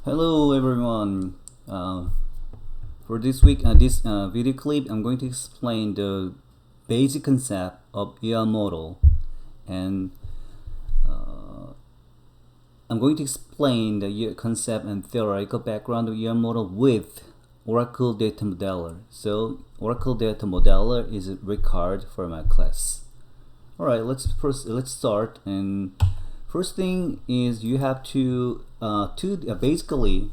Hello everyone. For this week, this video clip, I'm going to explain the basic concept of ER model, and I'm going to explain the concept and theoretical background of ER model with Oracle Data Modeler. So Oracle Data Modeler is required for my class. All right, let's start. And first thing is you have to basically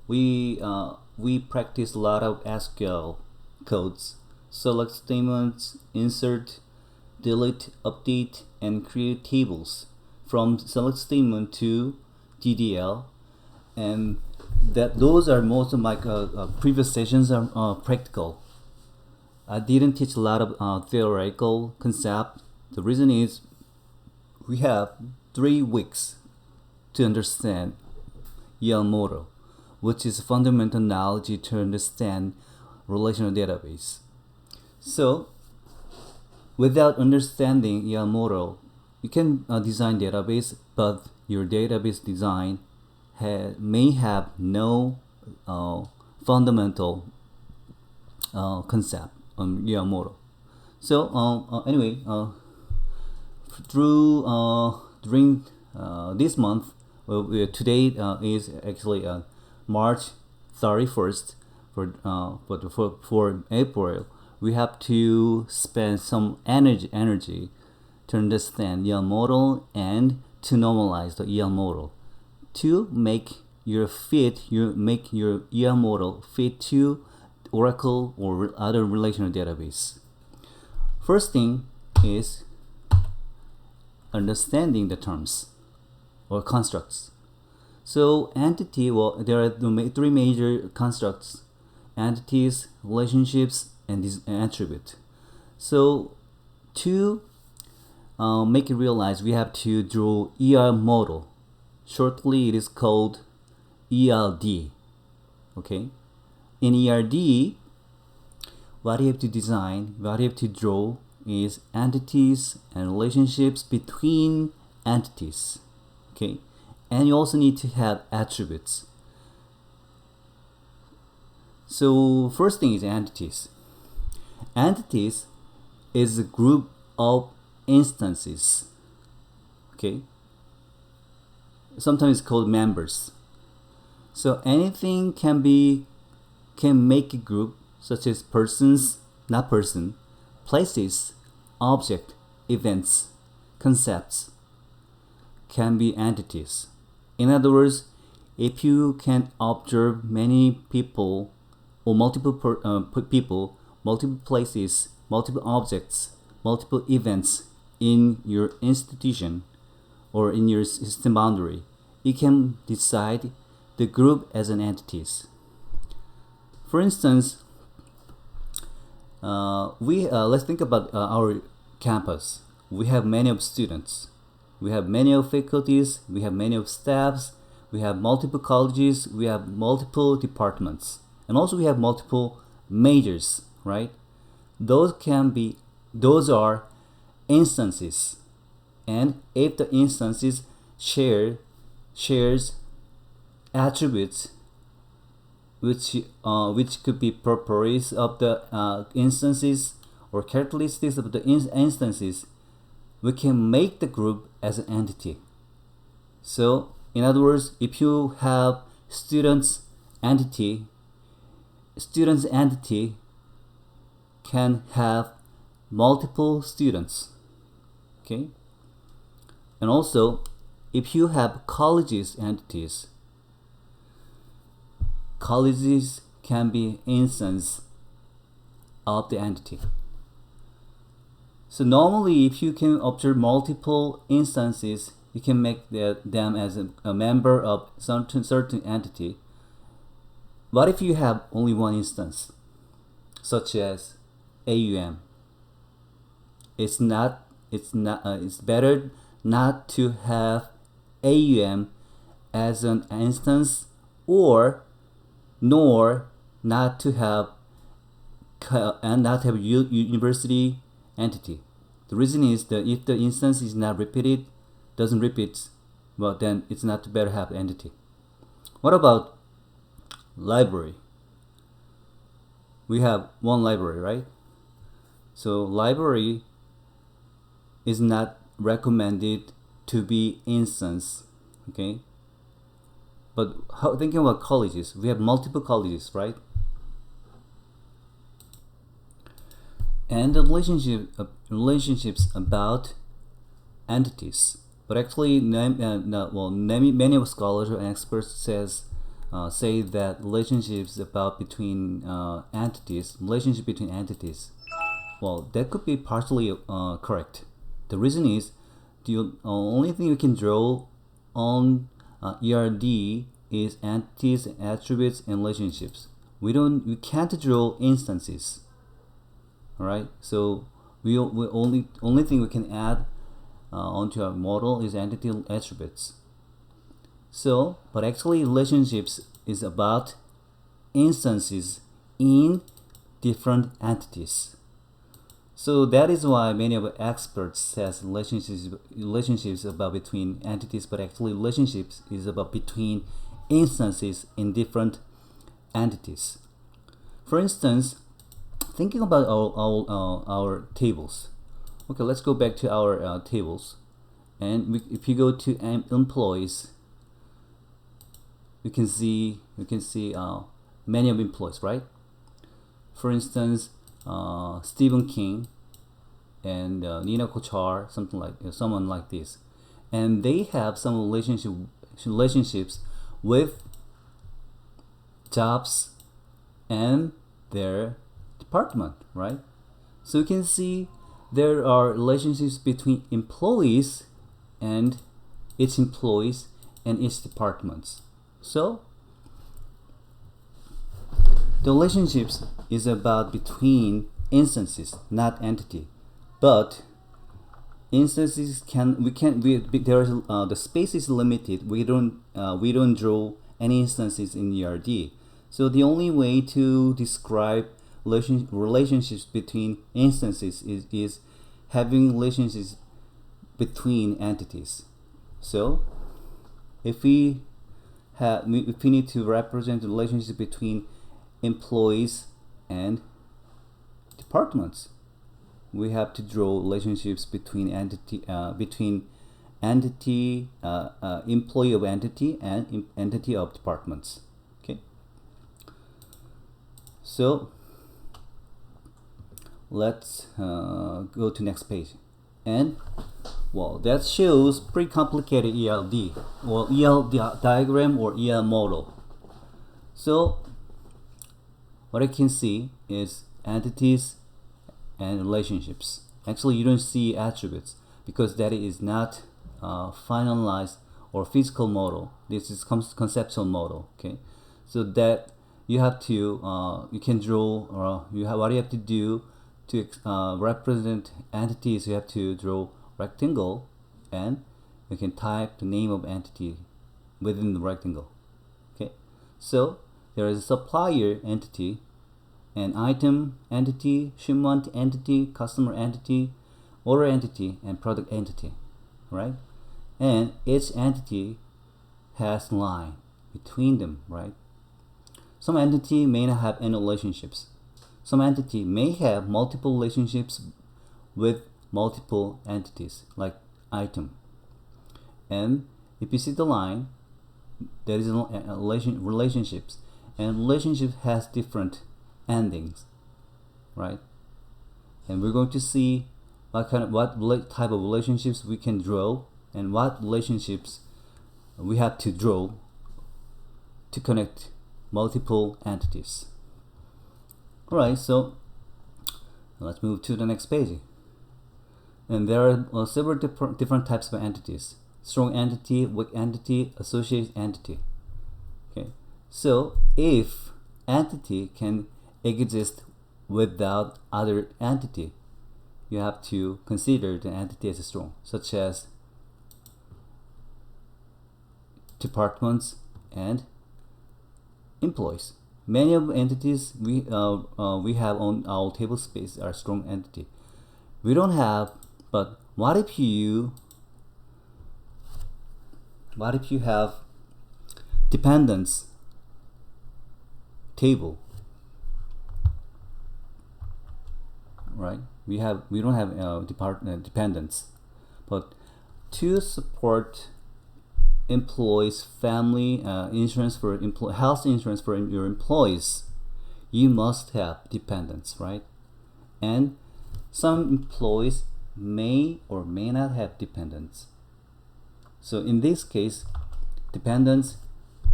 we practice a lot of SQL codes, select statements, insert, delete, update, and create tables from select statement to DDL, and those are most of my previous sessions are practical. I didn't teach a lot of theoretical concept. The reason is we have 3 weeks to understand EL model, which is fundamental knowledge to understand relational database. So, without understanding EL model, you can design database, but your database design may have no fundamental concept on EL model. So anyway, during this month, today is actually March 31st. For April, we have to spend some energy to understand EL model and to normalize the EL model to make your EL model fit to Oracle or other relational database. First thing is understanding the terms or constructs. So entity, well, there are 3 major constructs: entities, relationships, and this attribute. So to make it realize, we have to draw ER model. Shortly, it is called ELD. Okay, in ERD, what you have to design, what you have to draw is entities and relationships between entities. Okay, and you also need to have attributes. So first thing is entities. Entities is a group of instances. Okay, sometimes it's called members. So anything can make a group, such as persons, not person, places, object, events, concepts can be entities. In other words, if you can observe many people or multiple people, multiple places, multiple objects, multiple events in your institution or in your system boundary, you can decide the group as an entities. For instance, let's think about our campus. We have many of students, we have many of faculties, we have many of staffs, we have multiple colleges, we have multiple departments, and also we have multiple majors, right? Those are instances, and if the instances shares attributes which could be properties of the instances or characteristics of the instances, we can make the group as an entity. So in other words, if you have students entity can have multiple students. Okay, and also if you have colleges entities, colleges can be instance of the entity. So normally, if you can observe multiple instances, you can make them as a member of certain entity. What if you have only one instance, such as AUM? It's better not to have AUM as an instance, nor not to have university entity. The reason is that if the instance is not doesn't repeat, well, then it's not better have entity. What about library? We have one library, right? So library is not recommended to be instance, okay? But thinking about colleges, we have multiple colleges, right? And the relationships about entities. But actually, many of scholars and experts say that relationships about between relationship between entities. Well, that could be partially correct. The reason is the only thing we can draw on ERD is entities, attributes, and relationships. We can't draw instances. All right, so we only thing we can add onto our model is entity attributes. So, but actually relationships is about instances in different entities. So that is why many of the experts says relationships about between entities, but actually relationships is about between instances in different entities. For instance, thinking about our tables. Okay, let's go back to our tables, and if you go to employees, you can see many of employees, right? For instance, Stephen King and Nina Kochar, someone like this, and they have some relationships with jobs and their department, right? So you can see there are relationships between employees and its employees and its departments. So the relationships is about between instances, not entity. But instances the space is limited. We don't draw any instances in ERD. So the only way to describe relationships between instances is having relationships between entities. So if we need to represent the relationship between employees and departments, we have to draw relationships between employee of entity and entity of departments. Okay, so let's go to next page. And well, that shows pretty complicated ELD or EL diagram or EL model. So what I can see is entities and relationships. Actually, you don't see attributes because that is not finalized or physical model. This is conceptual model. Okay, so that you have to you can draw, or what you have to do to represent entities. You have to draw rectangle, and you can type the name of entity within the rectangle. Okay, so there is a supplier entity, an item entity, shipment entity, customer entity, order entity, and product entity, right? And each entity has line between them, right? Some entity may not have any relationships. Some entity may have multiple relationships with multiple entities, like item. And if you see the line, there is relationships, and relationship has different endings, right? And we're going to see what type of relationships we can draw and what relationships we have to draw to connect multiple entities. Alright, so let's move to the next page. And there are several different types of entities: strong entity, weak entity, associated entity. Okay, so if entity can exist without other entity, you have to consider the entity as strong, such as departments and employees. Many of entities we have on our table space are strong entity. We don't have, but what if you have dependence table, right? We don't have dependents, but to support employees' family insurance for health insurance for your employees, you must have dependents, right? And some employees may or may not have dependents. So in this case, dependents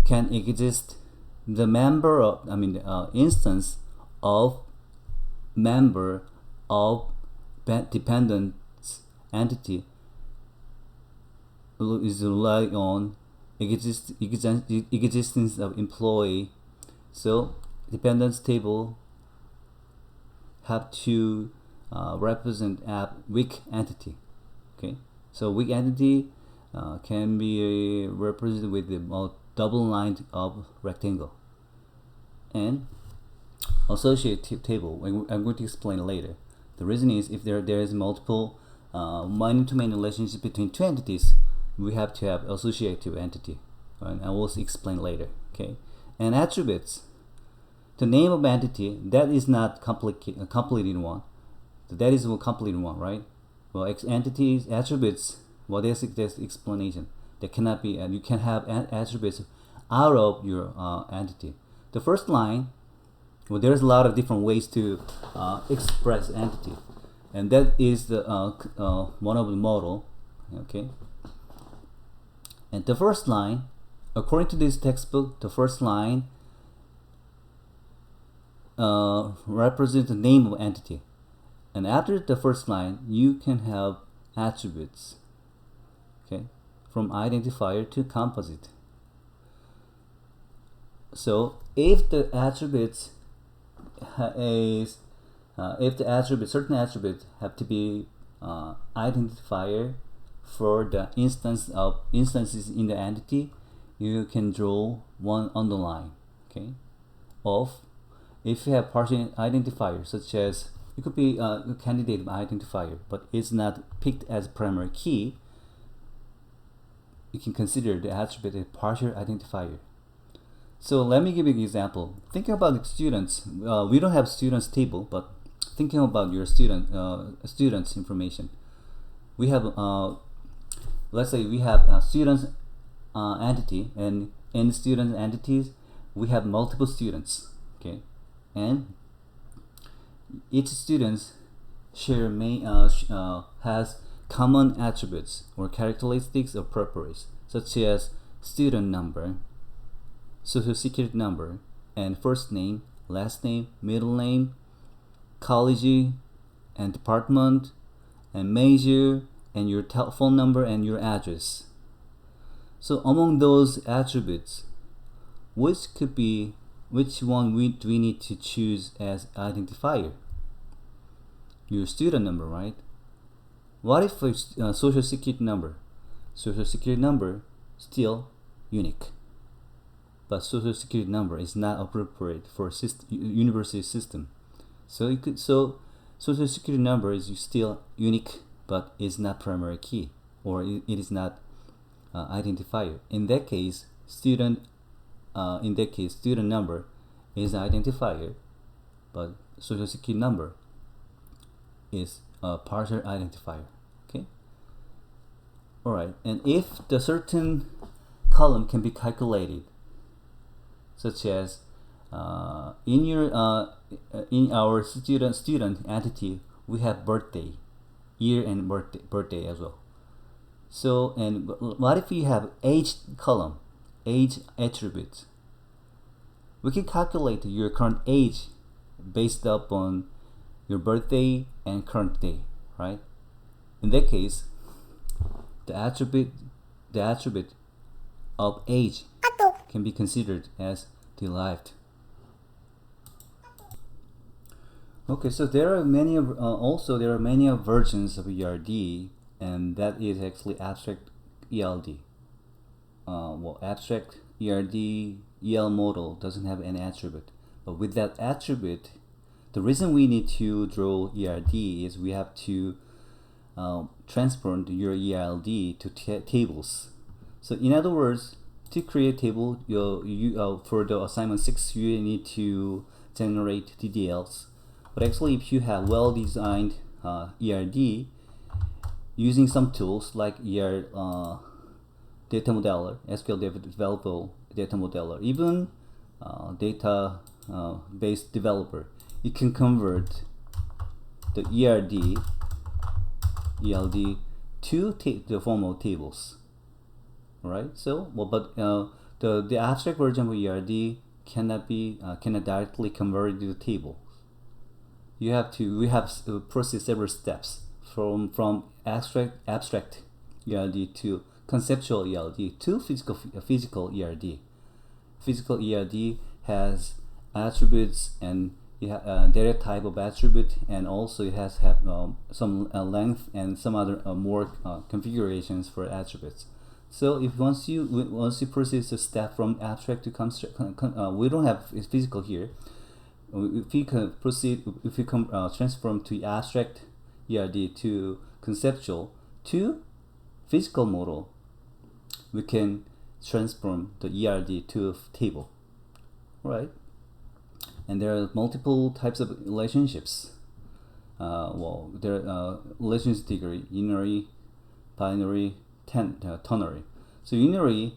can exist. The instance of member of dependent entity is rely on existence of employee. So dependence table have to represent a weak entity. Okay, so weak entity can be represented with the double line of rectangle. And associative table, I'm going to explain later. The reason is if there is multiple many-to-many relationship between two entities, we have to have associative entity, and I will explain later. Okay, and attributes. The name of entity that is not completed one. That is a complete one, right? Well, entities, attributes. Well, there's explanation. There cannot be, and you can have attributes out of your entity. The first line. Well, there's a lot of different ways to express entity, and that is the one of the model. Okay. And the first line, according to this textbook, the first line represents the name of entity, and after the first line, you can have attributes. Okay, from identifier to composite. So if the attributes certain attributes have to be identifier for the instances in the entity, you can draw one underline. Okay, of if you have partial identifier, such as it could be a candidate identifier, but it's not picked as primary key, you can consider the attribute a partial identifier. So let me give you an example. Thinking about the students, we don't have students table, but thinking about your students information, we have let's say we have students entity, and in student entities we have multiple students. Okay, and each student has common attributes or characteristics or properties, such as student number, social security number, and first name, last name, middle name, college and department, and major, and your telephone number and your address. So among those attributes, which one do we need to choose as identifier? Your student number, right? What if social security number? Social security number still unique, but social security number is not appropriate for university system. So social security number is still unique, but is not primary key, or it is not identifier. In that case, student number is identifier, but social security number is a partial identifier. Okay. All right. And if the certain column can be calculated, such as in our student entity, we have birthday, year, and birthday as well. So, and what if we have age column, age attribute? We can calculate your current age based upon your birthday and current day, right? In that case, the attribute of age can be considered as derived. Okay, so there are many versions of ERD, and that is actually abstract ELD. Abstract ERD EL model doesn't have any attribute, but with that attribute, the reason we need to draw ERD is we have to transform your ELD to tables. So in other words, To create table, for the assignment 6, you need to generate DDLs. But actually, if you have well-designed ERD using some tools like data modeler, SQL developer data modeler, even data-based developer, you can convert the ELD to the formal tables. Right. So, but the abstract version of ERD cannot directly convert to the table. We have to process several steps from abstract ERD to conceptual ERD to physical ERD. Physical ERD has attributes and data type of attribute, and also it has some length and some other more configurations for attributes. So if once you process a step from abstract to we don't have physical here. If you can transform to abstract ERD to conceptual to physical model, we can transform the ERD to a table, right? And there are multiple types of relationships. There are relations degree, unary, binary, ternary. So unary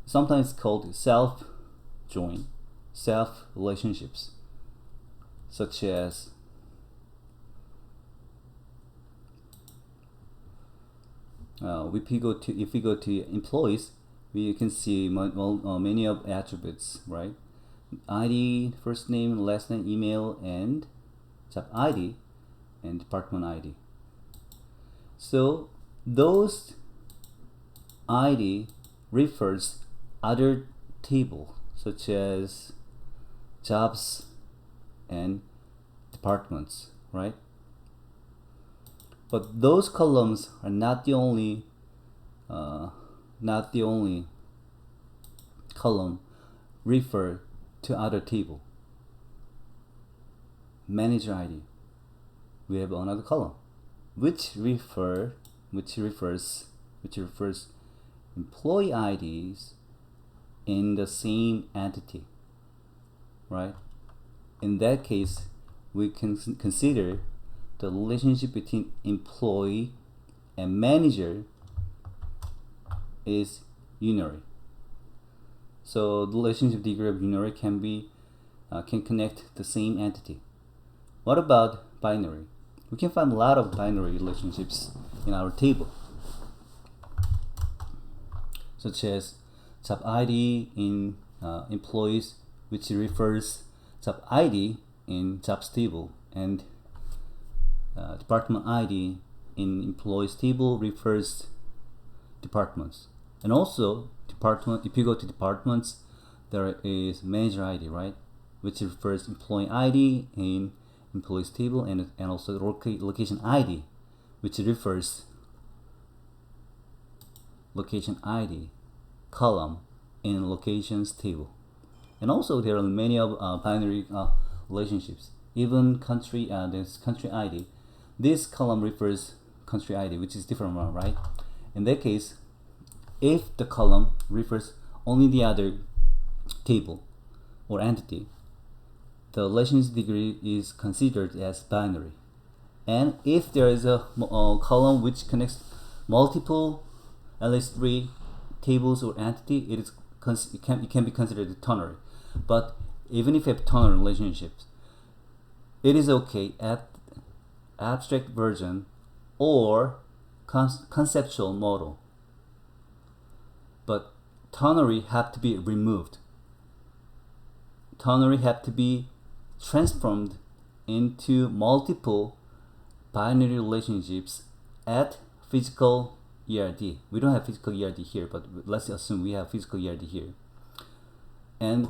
sometimes called self-join, self-relationships, such as if we go to employees, we can see many of attributes, right? ID, first name, last name, email, and job ID and department ID. So those ID refers other table such as jobs and departments, right? But those columns are not the only column refer to other table. Manager ID, we have another column which refers employee IDs in the same entity, right? In that case, we can consider the relationship between employee and manager is unary. So the relationship degree of unary can connect the same entity. What about binary? We can find a lot of binary relationships in our table, such as job ID in employees, which refers job ID in jobs table, and department ID in employees table refers departments. And also department, if you go to departments, there is manager ID, right, which refers employee ID in employees table, and also location ID, which refers location ID column in locations table. And also there are many of binary relationships. Even country, there's country ID. This column refers country ID, which is different one, right? In that case, if the column refers only the other table or entity, the relationship degree is considered as binary. And if there is a column which connects multiple, at least 3 tables or entity, it can be considered ternary. But even if you have ternary relationships, it is okay at abstract version or conceptual model. But ternary have to be removed. Ternary have to be transformed into multiple binary relationships at physical ERD. We don't have physical ERD here, but let's assume we have physical ERD here. And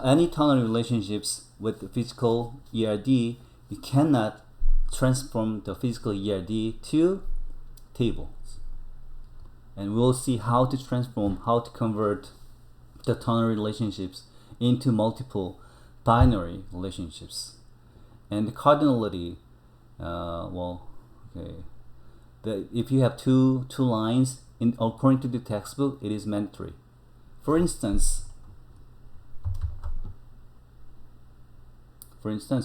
any ternary relationships with the physical ERD, you cannot transform the physical ERD to tables. And we'll see how to transform, how to convert the ternary relationships into multiple binary relationships. And the cardinality, if you have two lines, according to the textbook, it is mandatory. For instance,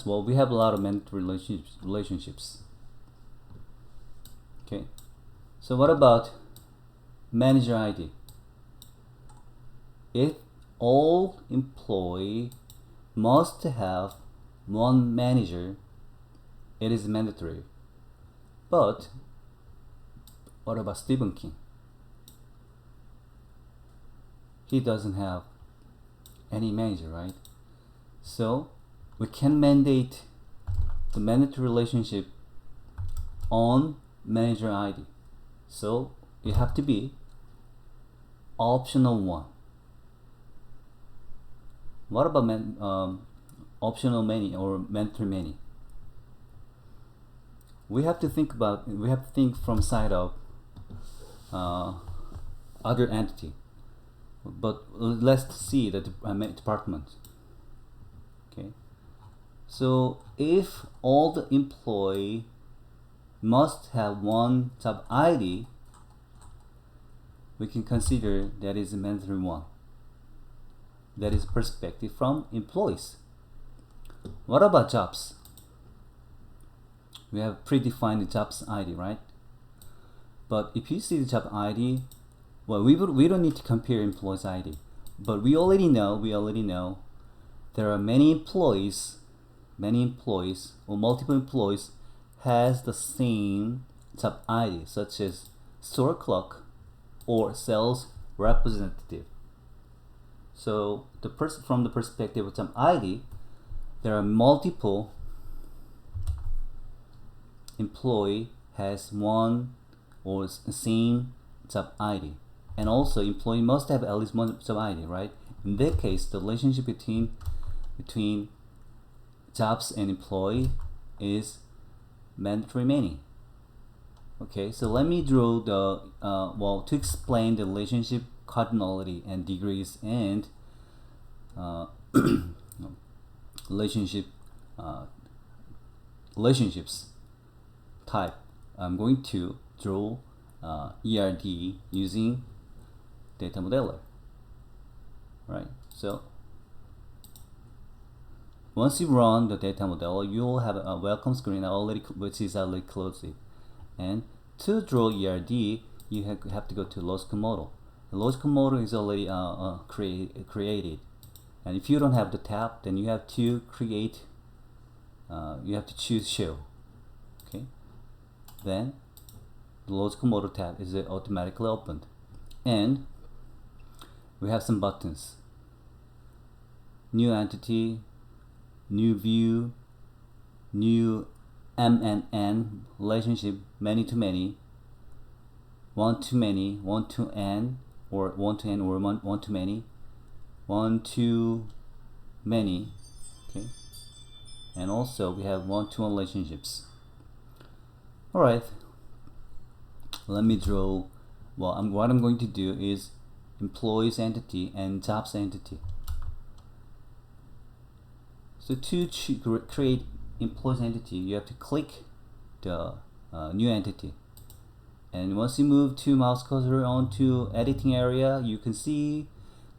well, we have a lot of mandatory relationships. Okay, so what about manager ID? If all employee must have one manager, it is mandatory. But what about Stephen King? He doesn't have any manager, right? So we can mandate the mandatory relationship on manager ID. So it have to be optional one. What about optional many or mandatory many? We have to think from side of other entity. But let's see the department. Okay. So if all the employee must have one job ID, we can consider that is a mandatory one. That is perspective from employees. What about jobs? We have predefined jobs ID, right? But if you see the job ID, well, we don't need to compare employees ID, but we already know there are many employees or multiple employees has the same job ID, such as store clerk or sales representative. So from the perspective of job ID, there are multiple employee has one or same job ID, and also employee must have at least one job ID, right? In that case, the relationship between jobs and employee is mandatory many. Okay, so let me draw the to explain the relationship cardinality and degrees and relationships type. I'm going to draw ERD using data modeler. Right, so once you run the data modeler, you will have a welcome screen which is already closed. And to draw ERD, you have to go to logical model. The logical model is already created, and if you don't have the tab, then you have to create. You have to choose show. Okay, then the logical model tab is automatically opened, and we have some buttons: new entity, new view, new M&N relationship, many to many, one to many, one to n, or one to n, or one to many, one to many. Okay, and also we have one-to-one relationships. All right, let me draw. Well, what I'm going to do is employees entity and jobs entity. So to create employees entity, you have to click the new entity, and once you move to mouse cursor onto editing area, you can see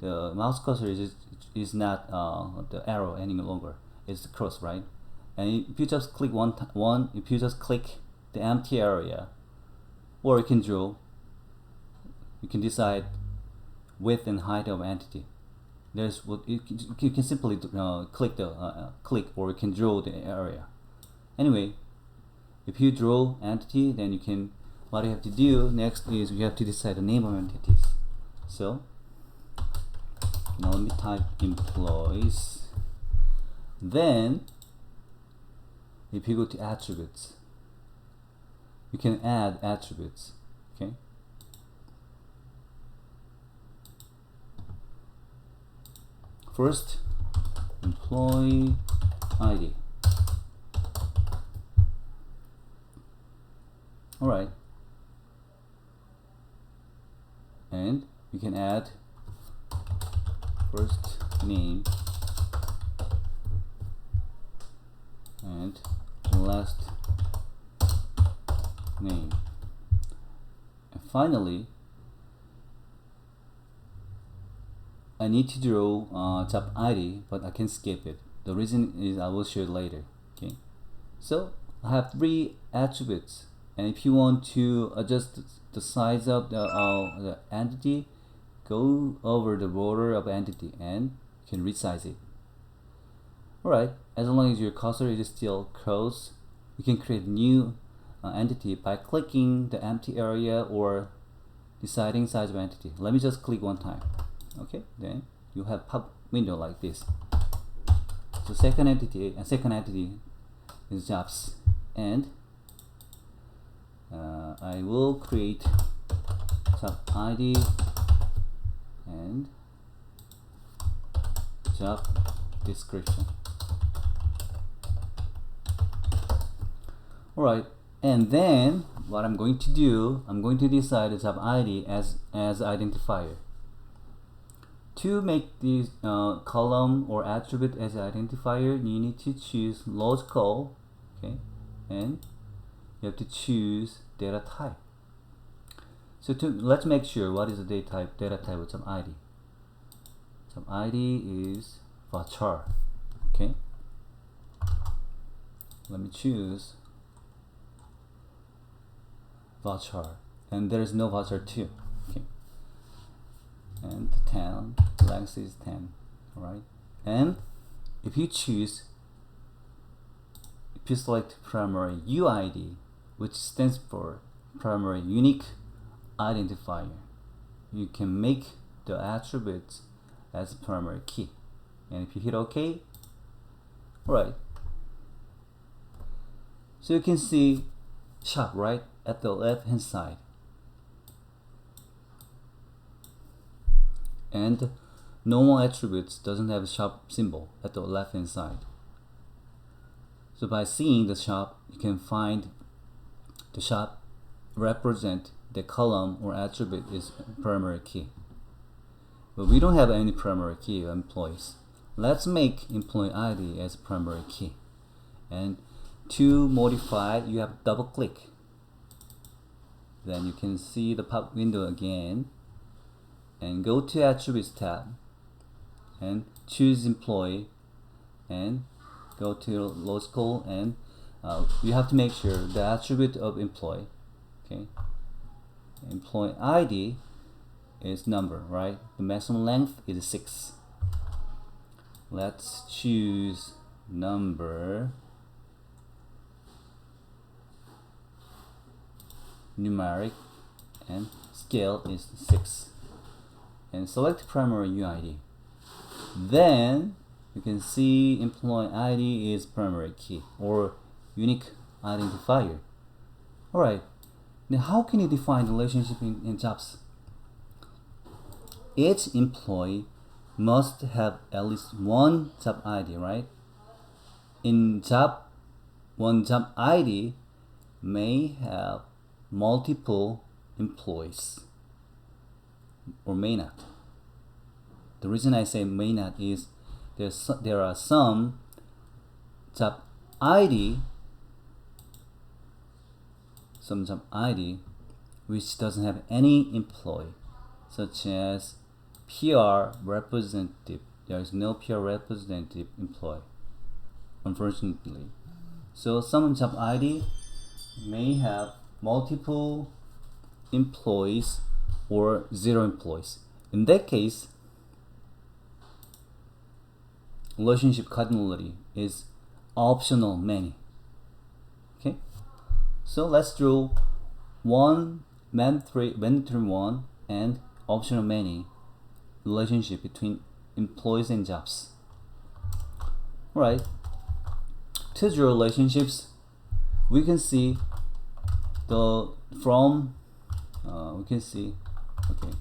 the mouse cursor is not the arrow any longer. It's the cross, right? And if you just click if you just click the empty area, or you can draw, you can decide width and height of entity. There's what you can simply click the click, or you can draw the area. Anyway, if you draw entity, then you can. What you have to do next is you have to decide the name of entities. So now let me type employees. Then if you go to attributes, you can add attributes. Okay. First, employee ID. All right, and you can add first name and last name, and finally I need to draw job ID, but I can skip it. The reason is I will show it later. Okay, so I have 3 attributes, and if you want to adjust the size of the entity, go over the border of entity and you can resize it. Alright, as long as your cursor is still close, you can create a new entity by clicking the empty area or deciding size of entity. Let me just click one time. Okay, then you have pop window like this. So second entity is jobs, and I will create job ID and job description. Alright, and then what I'm going to do, I'm going to decide the job ID as identifier. To make this column or attribute as identifier, you need to choose logical, okay, and you have to choose data type. So let's make sure what is the data type of job ID. Job ID is varchar. Okay, let me choose varchar, and there is no varchar 2. Okay, and 10, length is 10. Alright, and if you select primary UID, which stands for primary unique identifier, you can make the attributes as primary key. And if you hit OK, alright, so you can see shop right at the left hand side, and normal attributes doesn't have a shop symbol at the left hand side. So by seeing the shop, you can find the shop represent the column or attribute is primary key. But we don't have any primary key of employees. Let's make employee ID as primary key. And to modify, you have to double click. Then you can see the pop window again, and go to Attributes tab and choose employee and go to logical, and you have to make sure the attribute of employee, okay, employee ID is number, right? The maximum length is 6. Let's choose number numeric, and scale is 6, and select primary UID. Then you can see employee ID is primary key or unique identifier. Alright, now how can you define the relationship in jobs? Each employee must have at least one job ID, right? In one job ID may have multiple employees or may not. The reason I say may not is there are some job ID which doesn't have any employee, such as PR representative. There is no PR representative employee, unfortunately. So some job ID may have multiple employees or 0 employees. In that case, relationship cardinality is optional many. Okay, so let's draw one mandatory one and optional many relationship between employees and jobs. Alright, to draw relationships, we can see okay,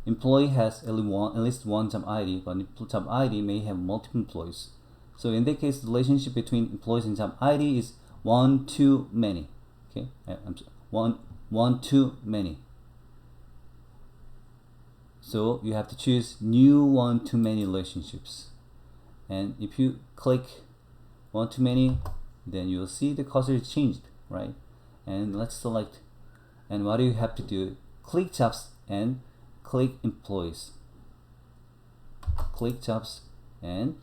employee has at least one job ID, but job ID may have multiple employees. So in that case, the relationship between employees and job ID is 1 to many. Okay, one to many. So you have to choose new 1 to many relationships. And if you click 1 to many, then you'll see the cursor is changed, right? And let's select. And what do you have to do? Click jobs and click employees. click jobs, and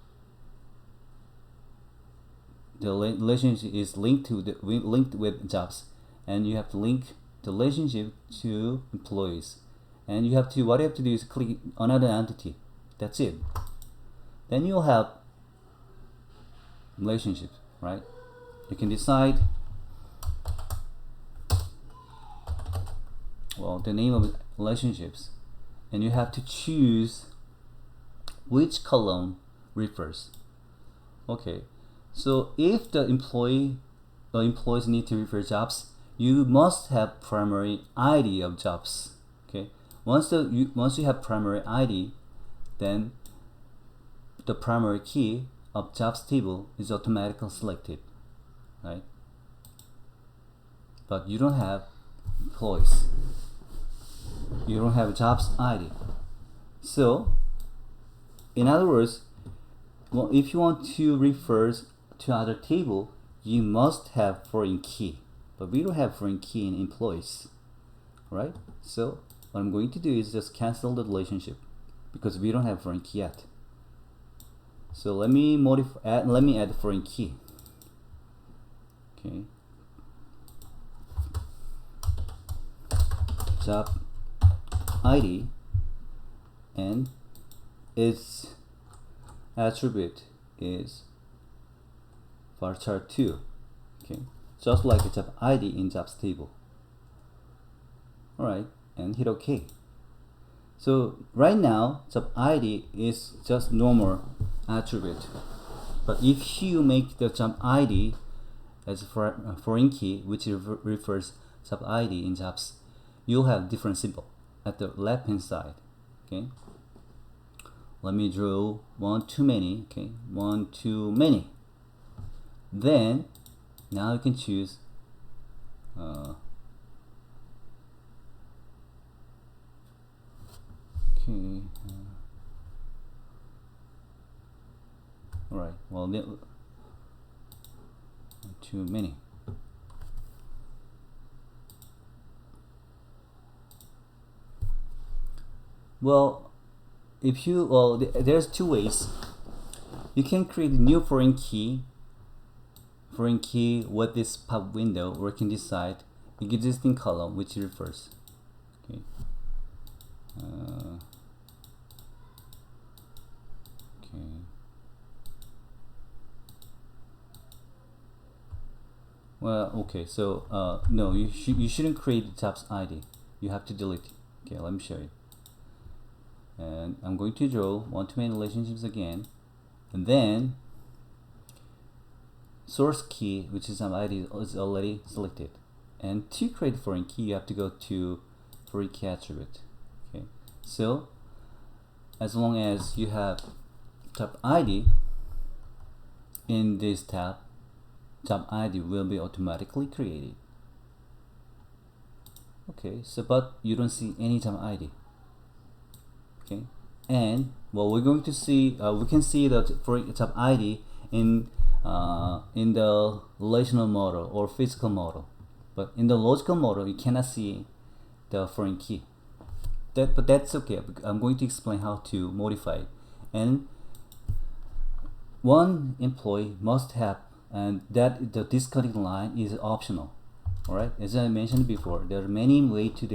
the relationship is linked with jobs, and you have to link the relationship to employees, and what you have to do is click another entity. That's it. Then you'll have relationships, right? You can decide the name of relationships, and you have to choose which column refers. Okay, so if the employees need to refer jobs, you must have primary ID of jobs. Okay, once you have primary ID, then the primary key of jobs table is automatically selected, right? But you don't have employees. You don't have jobs ID. So, in other words, if you want to refer to other table, you must have foreign key. But we don't have foreign key in employees, right? So what I'm going to do is just cancel the relationship because we don't have foreign key yet. So let me add foreign key. Okay. Job ID, and its attribute is varchar 2. Okay, just like a job ID in jobs table. Alright, and hit OK. So right now job ID is just normal attribute, but if you make the job ID as a foreign key, which refers job ID in jobs, you'll have different symbol at the left hand side. Okay, let me draw one too many. Okay, one too many. Then now you can choose alright, well, too many. Well, if you there's two ways. You can create a new foreign key with this pop window, or you can decide existing column which refers. Okay. Okay. Well, okay. So no, you shouldn't create the jobs ID. You have to delete it. Okay, let me show you. And I'm going to draw one-to-many relationships again, and then source key, which is an ID, is already selected. And to create foreign key, you have to go to foreign key attribute. Okay, so as long as you have tab ID in this tab, tab ID will be automatically created. Okay, so but you don't see any tab ID. Okay, and well, we're going to see we can see that for tab ID in the relational model or physical model, but in the logical model you cannot see the foreign key. But that's okay. I'm going to explain how to modify it. And one employee must have, and that the disconnect line is optional. All right, as I mentioned before, there are many ways to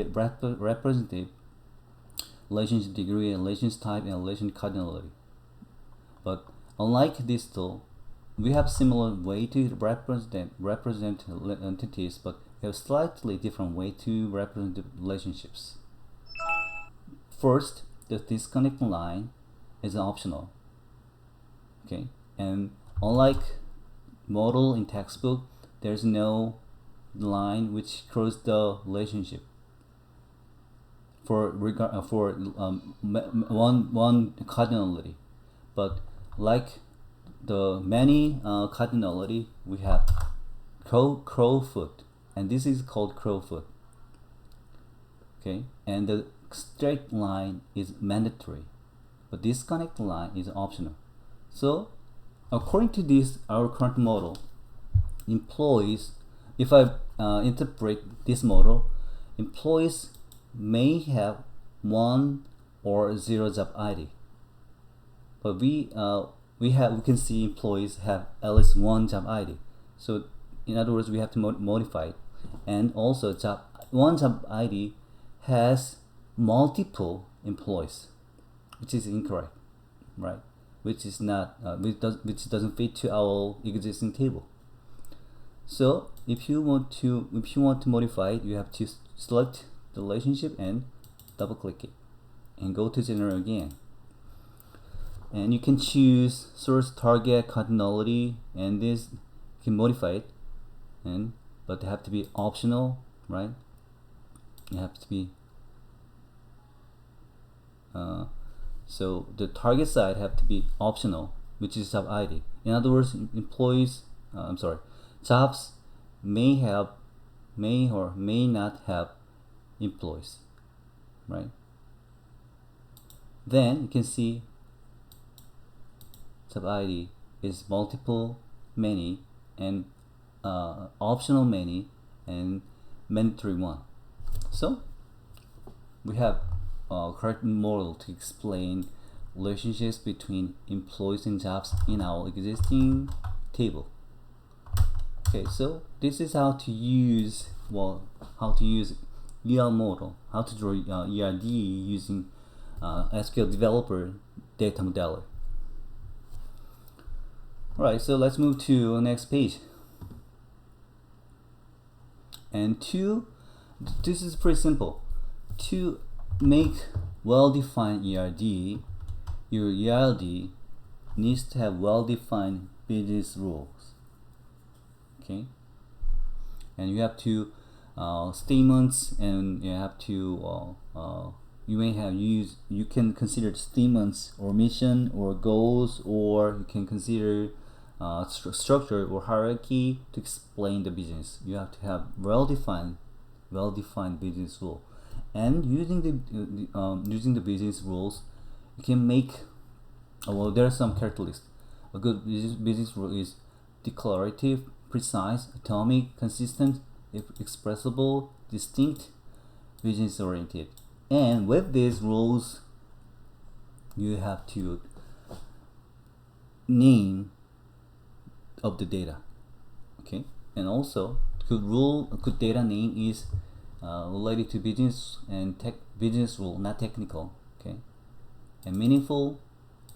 represent relationship degree and relationship type and relation cardinality. But unlike this tool, we have similar way to represent entities, but we have slightly different way to represent the relationships. First, the disconnect line is optional. Okay, and unlike model in textbook, there's no line which crosses the relationship for one cardinality. But like the many cardinality, we have crowfoot, and this is called crowfoot. Okay, and the straight line is mandatory, but disconnect line is optional. So according to this, our current model, employees, if I interpret this model, employees may have 1 or 0 job ID. but we can see employees have at least one job ID. So in other words, we have to modify it. And also one job ID has multiple employees, which is incorrect, right? Which is not which doesn't fit to our existing table. So if you want to modify it, you have to select the relationship and double click it and go to general again. And you can choose source, target, cardinality, and this you can modify it, but they have to be optional, right? You have to be so the target side have to be optional, which is job ID. In other words, jobs may or may not have employees, right? Then you can see job ID is multiple, many, and optional many, and mandatory one. So we have a correct model to explain relationships between employees and jobs in our existing table. Okay, so this is how to use EL model, how to draw ERD using SQL Developer Data Modeler. Alright, so let's move to the next page. And this is pretty simple. To make well-defined ERD, your ERD needs to have well-defined business rules. Okay, and you have to statements, and you have to you can consider statements or mission or goals, or you can consider structure or hierarchy to explain the business. You have to have well-defined business rule, and using the business rules, you can make there are some characteristics. A good business rule is declarative, precise, atomic, consistent, expressible, distinct, business oriented. And with these rules, you have to name of the data. Okay, and also good data name is related to business and business rule, not technical. Okay, and meaningful,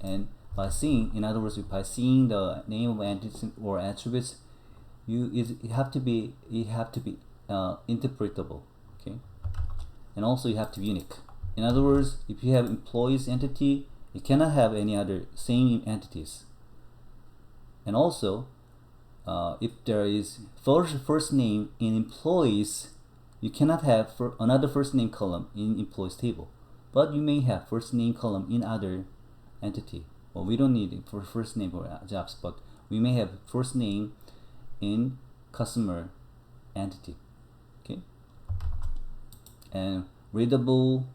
and by seeing the name of entities or attributes, it have to be interpretable. Okay, and also you have to be unique. In other words, if you have employees entity, you cannot have any other same entities. And also, if there is first name in employees, you cannot have another first name column in employees table, but you may have first name column in other entity. Well, we don't need it for first name for jobs, but we may have first name in customer entity. Okay, and readable,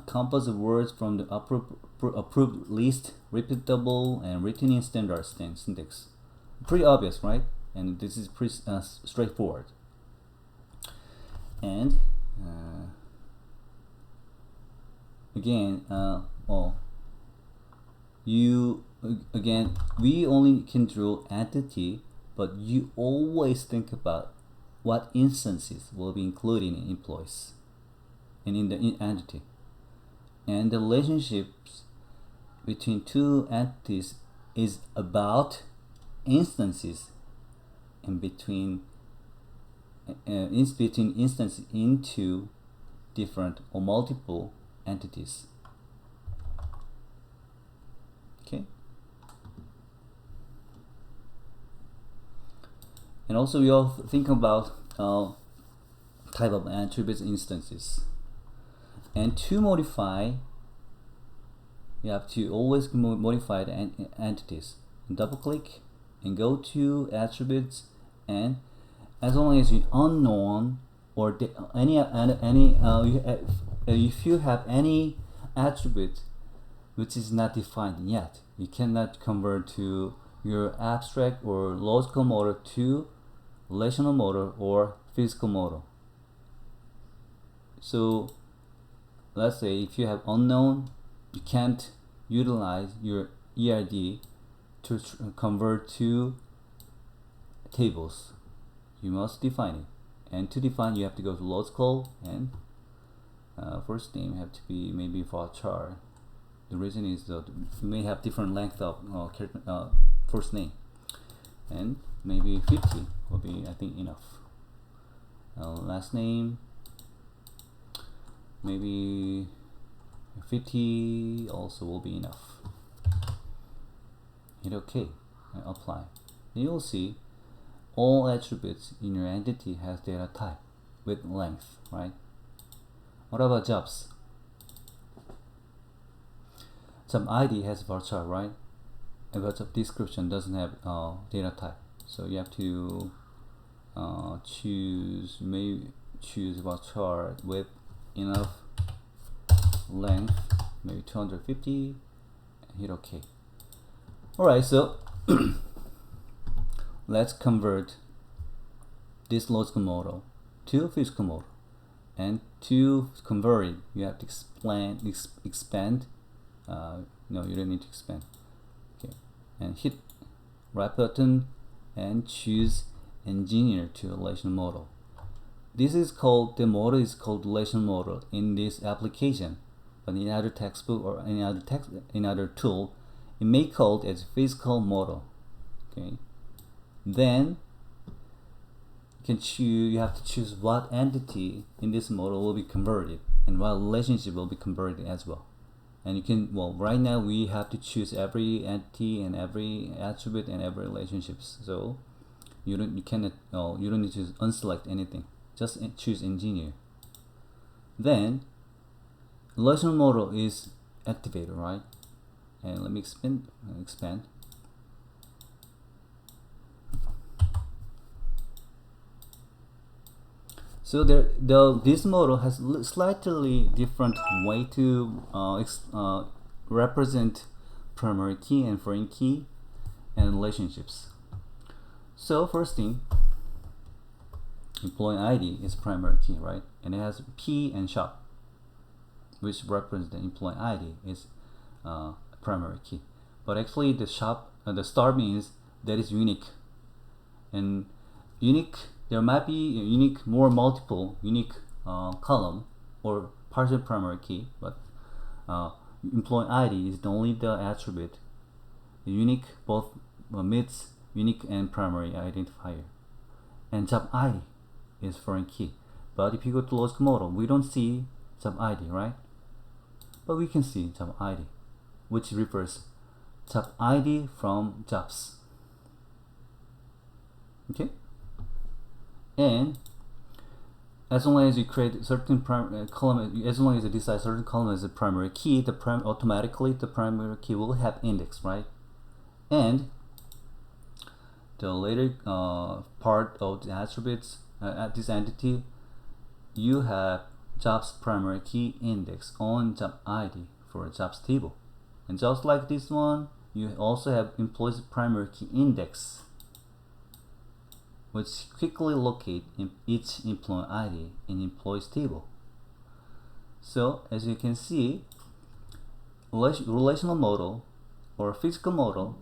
composite words from the approved list, repeatable, and written in standard syntax. Pretty obvious, right? And this is pretty straightforward. And again, we only can draw entity, but you always think about what instances will be included in employees and in the entity. And the relationships between two entities is about instances and between instances into different or multiple entities. Okay, and also we all think about type of attributes instances. And to modify, you have to always modify the entities. Double click and go to attributes, and as long as you unknown or if you have any attribute which is not defined yet, you cannot convert to your abstract or logical model to relational model or physical model. So let's say if you have unknown, you utilize your ERD to convert to tables. You must define it, and to define you have to go to logical, and first name have to be maybe varchar. The reason is that you may have different length of first name, and maybe 50 will be, I think, enough. Last name maybe 50 also will be enough. Hit OK and apply. Then you'll see all attributes in your entity has data type with length, right? What about jobs? Job ID has varchar, right? But job description doesn't have data type, so you have to choose varchar with enough length, maybe 250, and hit OK. Alright, so let's convert this logical model to physical model, and to convert it you have to expand. No, you don't need to expand. Okay, and hit right button and choose engineer to relational model. This is called, the model is called relational model in this application, but in other textbook or any other tool it may called as physical model. Okay, then you have to choose what entity in this model will be converted and what relationship will be converted as well. And you can, well, right now we have to choose every entity and every attribute and every relationships. So you don't need to unselect anything. Just choose engineer. Then relational model is activated, right? And let me expand. So this model has slightly different way to represent primary key and foreign key and relationships. So first thing, employee ID is primary key, right? And it has P and shop, which represents the employee ID is primary key. But actually the shop, the star means that is unique, and unique. There might be a unique, multiple unique column or partial primary key, but employee ID is only the attribute. The unique both meets unique and primary identifier, and job ID is foreign key. But if you go to logical model, we don't see job ID, right? But we can see job ID, which refers job ID from jobs. Okay. And as long as you create certain column, as long as you decide certain column as a primary key, automatically the primary key will have index, right? And the later part of the attributes at this entity, you have jobs primary key index on job ID for a jobs table, and just like this one, you also have employees primary key index, which quickly locate in each employee ID in employees table. So as you can see, relational model or physical model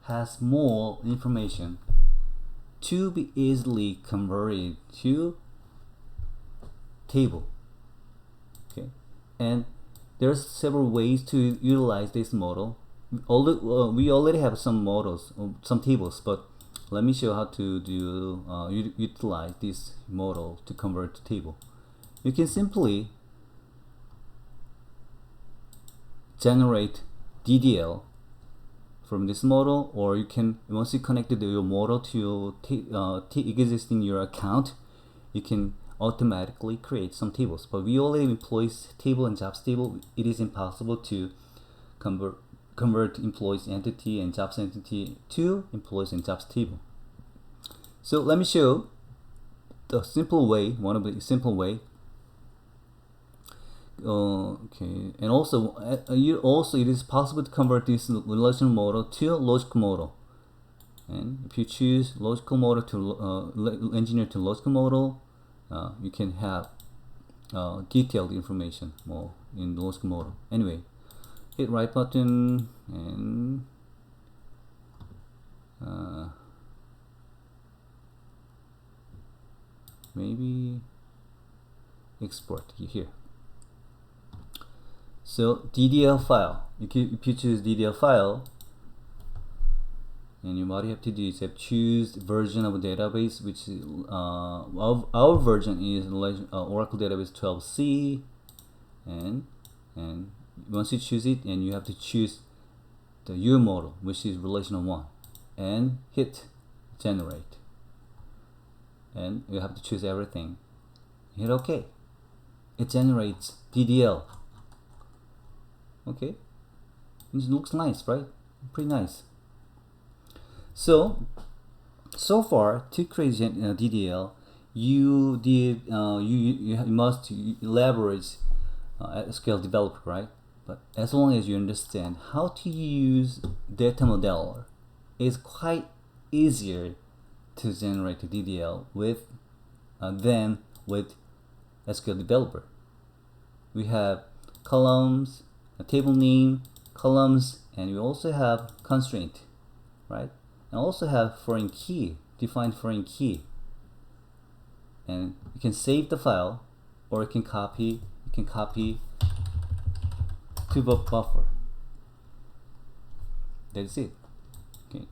has more information to be easily converted to table. Okay, and there's several ways to utilize this model. We already have some models, some tables, but let me show how to do utilize this model to convert to table. You can simply generate DDL from this model, or you can, once you connected your model to existing your account, you can automatically create some tables. But we already employees table and jobs table. It is impossible to convert employees entity and jobs entity to employees and jobs table. So let me show the simple way, one of the simple way. Okay, and also it is possible to convert this relational model to logical model. And if you choose logical model to engineer to logical model, you can have detailed information more in logical model. Anyway, hit right button and maybe export here. So DDL file, if you choose DDL file, and what you have to do is you have to choose version of a database, which is of our version is Oracle Database 12c, and once you choose it, and you have to choose the your model, which is relational 1, and hit generate, and you have to choose everything. Hit OK. It generates DDL. Okay, it looks nice, right? Pretty nice. So far, to create DDL, you must leverage SQL Developer, right? But as long as you understand how to use data modeler, it's quite easier to generate a DDL with than with SQL Developer. We have columns, a table name, columns, and we also have constraint, right? And also have foreign key, defined foreign key. And you can save the file, or you can copy to the buffer. That's it. Okay.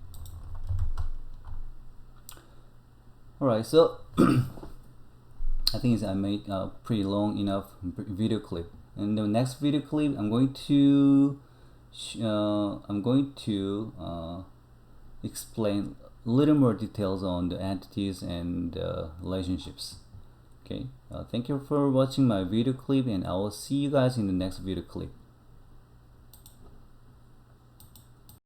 Alright, so I think I made a pretty long enough video clip. In the next video clip, I'm going to explain a little more details on the entities and relationships. Okay, thank you for watching my video clip, and I will see you guys in the next video clip.